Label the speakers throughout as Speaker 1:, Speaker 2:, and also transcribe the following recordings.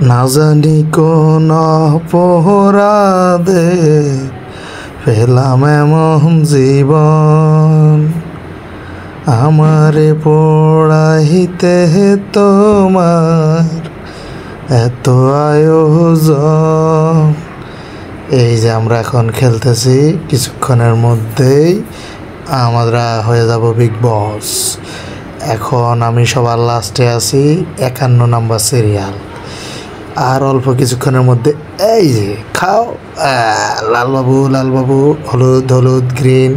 Speaker 1: না জানি কোন অপরাধে পেলাম এমন জীবন, আমারে পড়াইতে তোমার এত আয়োজন। এই যে আমরা এখন খেলতেছি, কিছুক্ষণের মধ্যেই আমরা হয়ে যাব বিগ বস। এখন আমি সবার লাস্টে আছি, 51 নাম্বার সিরিয়াল। আর অল্প কিছুক্ষণের মধ্যে এই যে খাও লালবাবু, লালবাবু, হলুদ হলুদ গ্রিন।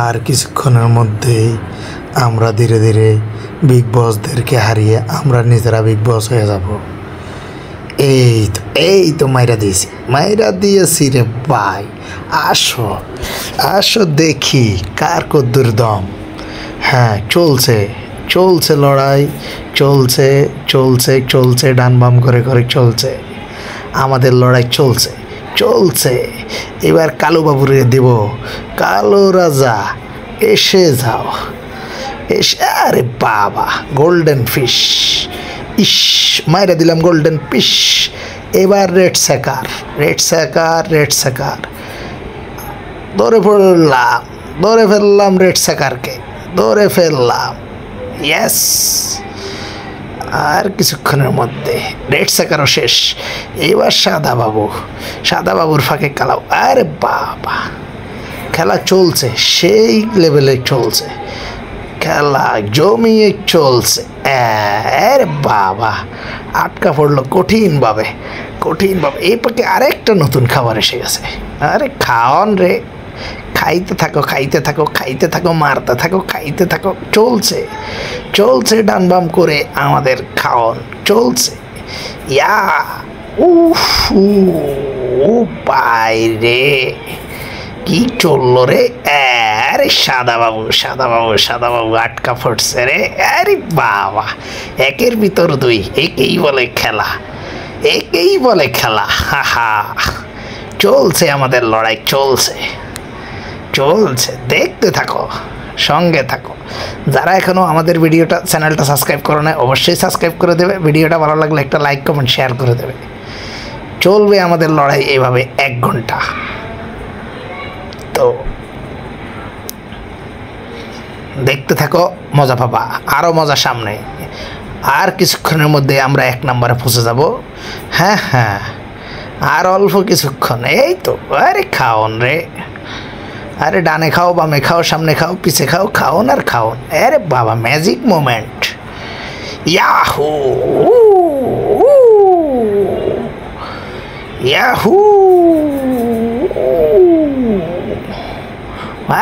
Speaker 1: আর কিছুক্ষণের মধ্যেই আমরা ধীরে ধীরে বিগ বসদেরকে হারিয়ে আমরা নিজেরা বিগ বস হয়ে যাব। এই তো মাইরা দিয়েছি রে ভাই। আসো আসো দেখি কার কদ্দুর দম। হ্যাঁ, চলছে লড়াই, চলছে ডান বাম করে চলছে, আমাদের লড়াই চলছে। এবার কালো বাবুরে দেব। কালো রাজা এসে যাও, আরে বাবা, গোল্ডেন ফিশ, ইস মাইরা দিলাম গোল্ডেন ফিশ। এবার রেড স্যাকার ধরে ফেললাম রেড স্যাকারকে, ধরে ফেললাম। ইয়েস, আর কিছুক্ষণের মধ্যে রেড স্যাকারও শেষ। এবার সাদা বাবুর ফাঁকে কালাও। আরে বাবা, খেলা চলছে, সেই লেভেলে চলছে, খেলা জমিয়ে চলছে। আরে বাবা, আটকা পড়লো কঠিনভাবে। এই পাকে আরেকটা নতুন খাবার এসে গেছে। আরে খাওন রে, খাইতে থাকো, মারতে থাকো, খাইতে থাকো। চলছে ডান বাম করে আমাদের খাওন চলছে। ইয়া বাইরে কি চললো রে? আরে সাদা বাবু আটকা পড়ছে রে। আরে বাবা, একের ভিতর দুই, একেই বলে খেলা। হা চলছে আমাদের লড়াই, চলছে। দেখতে থাকো, সঙ্গে থাকো। যারা এখনো আমাদের চ্যানেলটা সাবস্ক্রাইব করো না, অবশ্যই সাবস্ক্রাইব করে দেবে। ভিডিওটা ভালো লাগলে একটা লাইক কমেন্ট শেয়ার করে দেবে। চলবে আমাদের লড়াই এভাবে 1 ঘন্টা। তো দেখতে থাকো, মজা পাবা, আরো মজা সামনে। আর কিছুক্ষণের মধ্যে আমরা 1 নম্বরে পৌঁছে যাব। হ্যাঁ, আর অল্প কিছুক্ষণ। এই তো, আরে খাওন রে, আরে ডানে খাও, বামে খাও, সামনে খাও, পিছে খাও, খাওন আর খাওন। আরে বাবা, ম্যাজিক মোমেন্ট। ইয়াহু,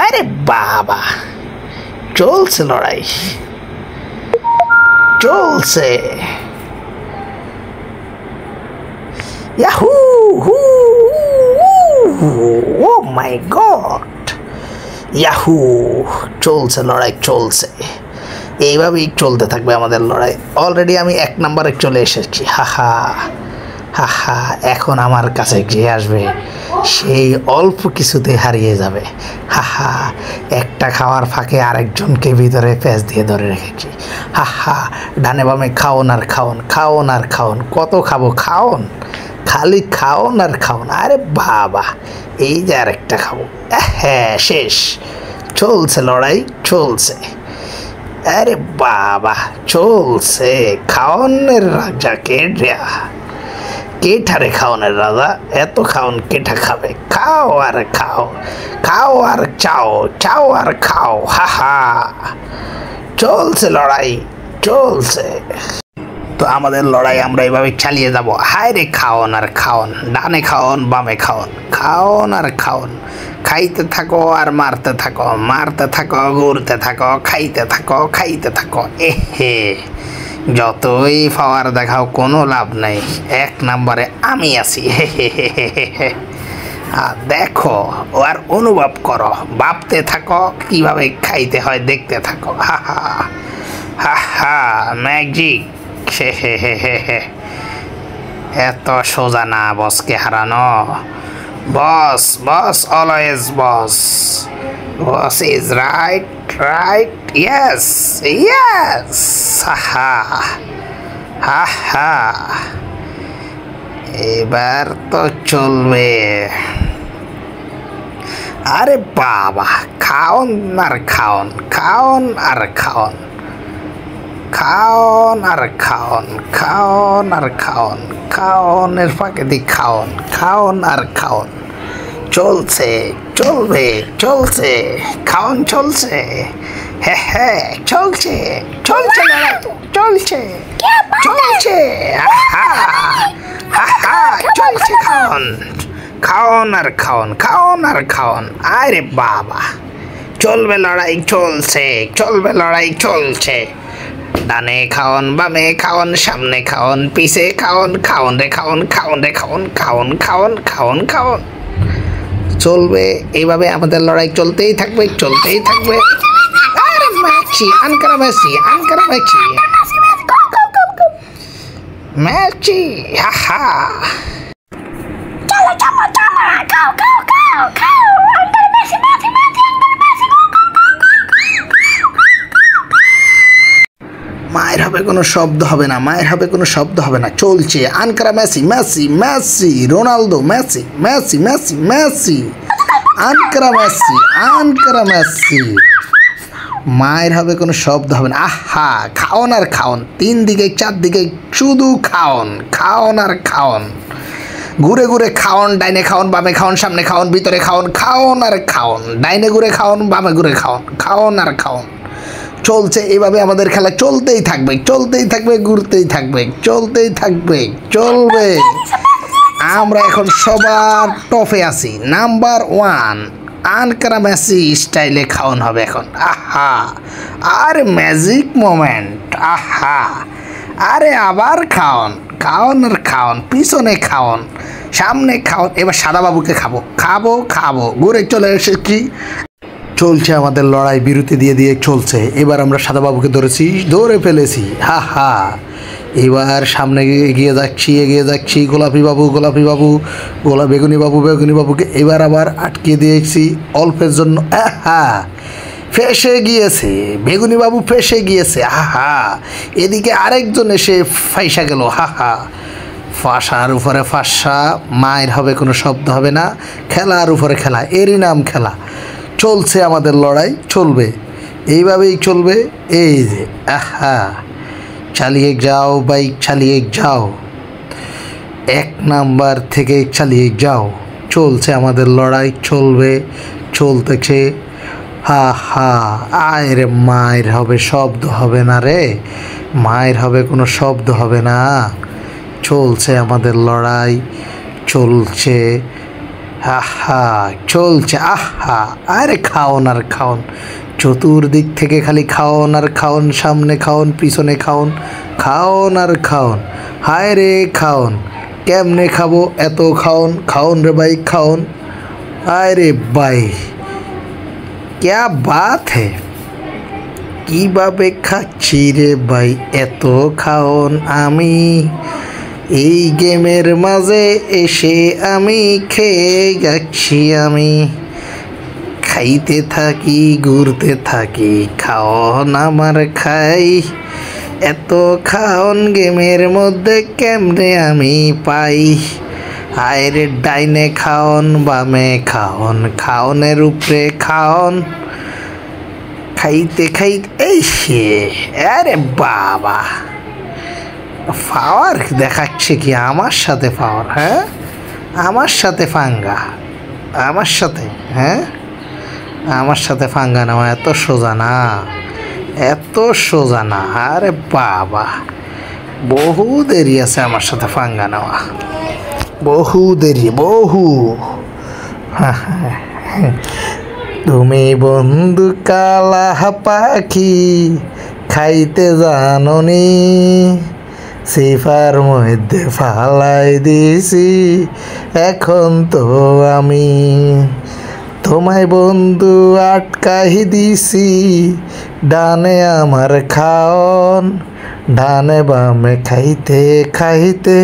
Speaker 1: আরে বাবা, চলছে লড়াই, চলছে। ইয়াহু, ও মাই গড, ইয়াহু, চলছে লড়াই, চলছে। এইভাবেই চলতে থাকবে আমাদের লড়াই। অলরেডি আমি 1 নম্বরে চলে এসেছি। হাহা, এখন আমার কাছে যে আসবে সেই অল্প কিছুতে হারিয়ে যাবে। হাহা, একটা খাওয়ার ফাঁকে আরেকজনকে ভিতরে প্যাঁচ দিয়ে ধরে রেখেছি। হাহা, ডানে বামে খাওন আর খাওন। কত খাবো? খালি খাওন আর খাওন। আরে বাবা, এই যে আরেকটা খাবো। হ্যাঁ, শেষ। চলছে লড়াই, চলছে। আরে বাবা, চলছে। খাওনের রাজা কেঠারে খাওনের রাজা, এত খাওন কেঠা খাবে? খাও আর চাও আর খাও। হাহা, চলছে লড়াই, চলছে। তো আমাদের লড়াই আমরা এইভাবে চালিয়ে যাব। হায় রে, খাওন আর খাওন, ডানে খাওন, বামে খাওন আর খাওন। খাইতে থাকো আর মারতে থাকো, ঘুরতে থাকো, খাইতে থাকো। এহে, যতই পাওয়ার দেখাও কোনো লাভ নাই, 1 নম্বরে আমি আছি। দেখো আর অনুভব করো, ভাবতে থাকো কিভাবে খাইতে হয়, দেখতে থাকো। হা ম্যাজিক। এত সোজা না বসকে হারানো। Boss always boss is right, yes. হা হা, এবার তো চলবে। আরে বাবা, খাওন আর খাওন, খাওন আর খাওন, খাওন আর খাওন, খাওন আর খাওন, খাওনের ফাঁকে দি খাওন, খাওন আর খাওন। চলছে, চলবে, চলছে, খাওন চলছে। হ্যাঁ হ্যাঁ, চলছে, চলছে লড়াই, চলছে, চলছে। হা হা, চলছে খাওন, খাওন আর খাওন, খাওন আর খাওন। আরে বাবা, চলবে লড়াই, চলছে, চলবে লড়াই, চলছে। ডানে খাওন, বামে খাওন, সামনে খাওন, পিছে খাওন, খাওন রে খাওন, খাওন রে খাওন, খাওন খাওন, খাওন খাওন। চলবে এইভাবে, আমাদের লড়াই চলতেই থাকবে, চলতেই থাকবে। আরে মেসি, আনকারা মেসি, আনকারা মেসি, মেসি, হা হা। মায়ের হবে কোনো শব্দ হবে না, মায়ের হবে কোনো শব্দ হবে না। চলছে, আনকারা Messi, Messi, Messi, Ronaldo, Messi, Messi, Messi, Messi, আনকারা মেসি, আনকারা মেসি। মায়ের হবে কোনো শব্দ হবে না। আহা, খাওন আর খাওন, তিন দিকে চারদিকে শুধু খাওন, খাওন আর খাওন। ঘুরে ঘুরে খাওন, ডাইনে খাওন, বামে খাওন, সামনে খাওন, ভিতরে খাওন, খাওন আর খাওন। ডাইনে ঘুরে খাওন, বামে ঘুরে খাওন, খাওন আর খাওন। চলছে এভাবে, আমাদের খেলা চলতেই থাকবে, চলতেই থাকবে, ঘুরতেই থাকবে, চলতেই থাকবে, চলবে। আমরা এখন সবার টপে আছি, নাম্বার 1। আনকারা মেসি স্টাইলে খাওন হবে এখন। আহা, আরে ম্যাজিক মোমেন্ট, আহা। আরে আবার খাওন, খাওন আর খাওন, পিছনে খাওন, সামনে খাওন। এবার সাদাবাবুকে খাবো, খাবো, খাবো। ঘুরে চলে এসেছি। চলছে আমাদের লড়াই, বিরতি দিয়ে দিয়ে চলছে। এবার আমরা সাদাবাবুকে ধরেছি, ধরে ফেলেছি। হা হা, এবার সামনে এগিয়ে যাচ্ছি, এগিয়ে যাচ্ছি। গোলাপি বাবু, গোলাপি বাবু, বেগুনি বাবু, বেগুনি বাবুকে এবার আবার আটকে দিয়েছি অল্পের জন্য। হ্যাঁ, ফেসে গিয়েছে বেগুনি বাবু, ফেসে গিয়েছে। হা, এদিকে আরেকজন এসে ফাইসা গেল। হা হা, ফাঁসার উপরে ফাঁসা, মায়ের হবে কোনো শব্দ হবে না। খেলার উপরে খেলা, এরই নাম খেলা। চলছে আমাদের লড়াই, চলবে এইভাবেই চলবে। এই যে আহা, চালিয়ে যাও বাইক, চালিয়ে যাও, 1 নাম্বার থেকে চালিয়ে যাও। চলছে আমাদের লড়াই, চলবে, চলতেছে। হা হা, আয় রে, মায়ের হবে শব্দ হবে না রে, মায়ের হবে কোনো শব্দ হবে না। চলছে আমাদের লড়াই, চলছে। আহা, চলছে। আহা, আরে খাওন আর খাওন, চতুর্দিক থেকে খালি খাওন আর খাওন, সামনে খাওন, পিছনে খাওন, খাওন আর খাওন। হায় রে খাওন, কেমনে খাবো এত খাওন, খাওন রে ভাই, খাওন। আয় রে ভাই, ক্যা বাত হে, কিভাবে খাচ্ছি রে ভাই এত খাওন আমি। এই গেমের মাঝে এসে আমি খেয়ে যাচ্ছি, আমি খাইতে থাকি, ঘুরতে থাকি, খাওন আমার খাই। এত খাওন গেমের মধ্যে কেমনে আমি পাই। আয়রে ডাইনে খাওন, বামে খাওন, খাওনের উপরে খাওন, খাইতে খাইতে এই সে। আরে বাবা, পাওয়ার দেখাচ্ছে কি আমার সাথে? পাওয়ার, হ্যাঁ, আমার সাথে ফাঙ্গা, আমার সাথে, হ্যাঁ, আমার সাথে ফাঙ্গা নেওয়া এত সোজা না, এত সোজা না। আরে বাবা, বহু দেরি আছে আমার সাথে ফাঙ্গা নেওয়া, বহু দেরি, বহু। তুমি বন্ধু কালা পাখি খাইতে জাননি, সিফার মধ্যে ফালাই দিছি এখন তো আমি। তোমায় বন্ধু আটকাই দিছি, ডানে আমার খাওন, ডানে বামে খাইতে খাইতে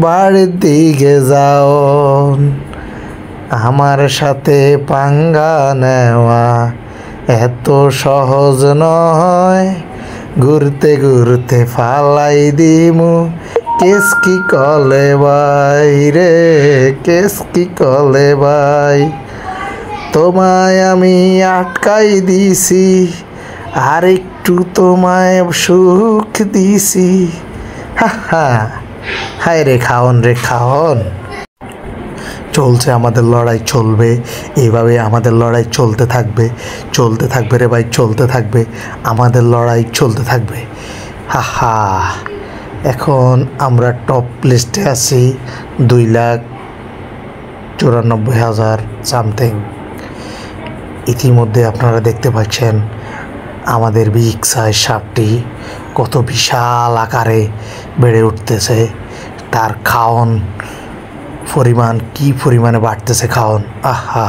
Speaker 1: বাড়ির দিকে যাওন। আমার সাথে পাঙ্গা নেওয়া এত সহজ নয়, ঘুরতে ঘুরতে ফালাই দিমু কেস কি কলে ভাই রে, কেস কি কলে ভাই, তোমায় আমি আটকাই দিছি আর একটু তোমায় সুখ দিছি। হা হা, হায় রে খাওন রে খাওন। চলছে আমাদের লড়াই, চলবে এইভাবে আমাদের লড়াই চলতে থাকবে, চলতে থাকবে রে ভাই, চলতে থাকবে, আমাদের লড়াই চলতে থাকবে। হা হা, এখন আমরা টপ লিস্টে আছি 2,94,000 সামথিং। ইতিমধ্যে আপনারা দেখতে পাচ্ছেন আমাদের বিগ সাইজ সাপটি কত বিশাল আকারে বেড়ে উঠতেছে, তার খাওন পরিমাণ কি পরিমাণে বাড়তেছে খাওন। আহা,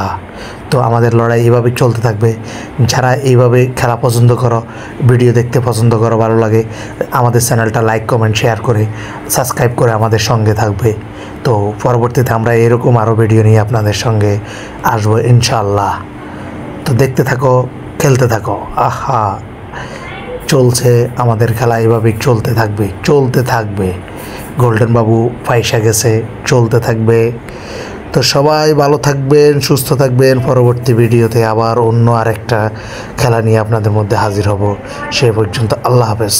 Speaker 1: তো আমাদের লড়াই এইভাবে চলতে থাকবে। যারা এইভাবে খেলা পছন্দ করো, ভিডিও দেখতে পছন্দ করো, ভালো লাগে, আমাদের চ্যানেলটা লাইক কমেন্ট শেয়ার করে সাবস্ক্রাইব করে আমাদের সঙ্গে থাকবে। তো পরবর্তীতে আমরা এরকম আরও ভিডিও নিয়ে আপনাদের সঙ্গে আসবো ইনশাল্লাহ। তো দেখতে থাকো, খেলতে থাকো। আহা, চলছে আমাদের খেলা, এইভাবেই চলতে থাকবে, চলতে থাকবে। গোল্ডেন বাবু পয়সা গেছে, চলতে থাকবে। তো সবাই ভালো থাকবেন, সুস্থ থাকবেন। পরবর্তী ভিডিওতে আবার অন্য আরেকটা খেলা নিয়ে আপনাদের মধ্যে হাজির হব। সে পর্যন্ত আল্লাহ হাফেজ।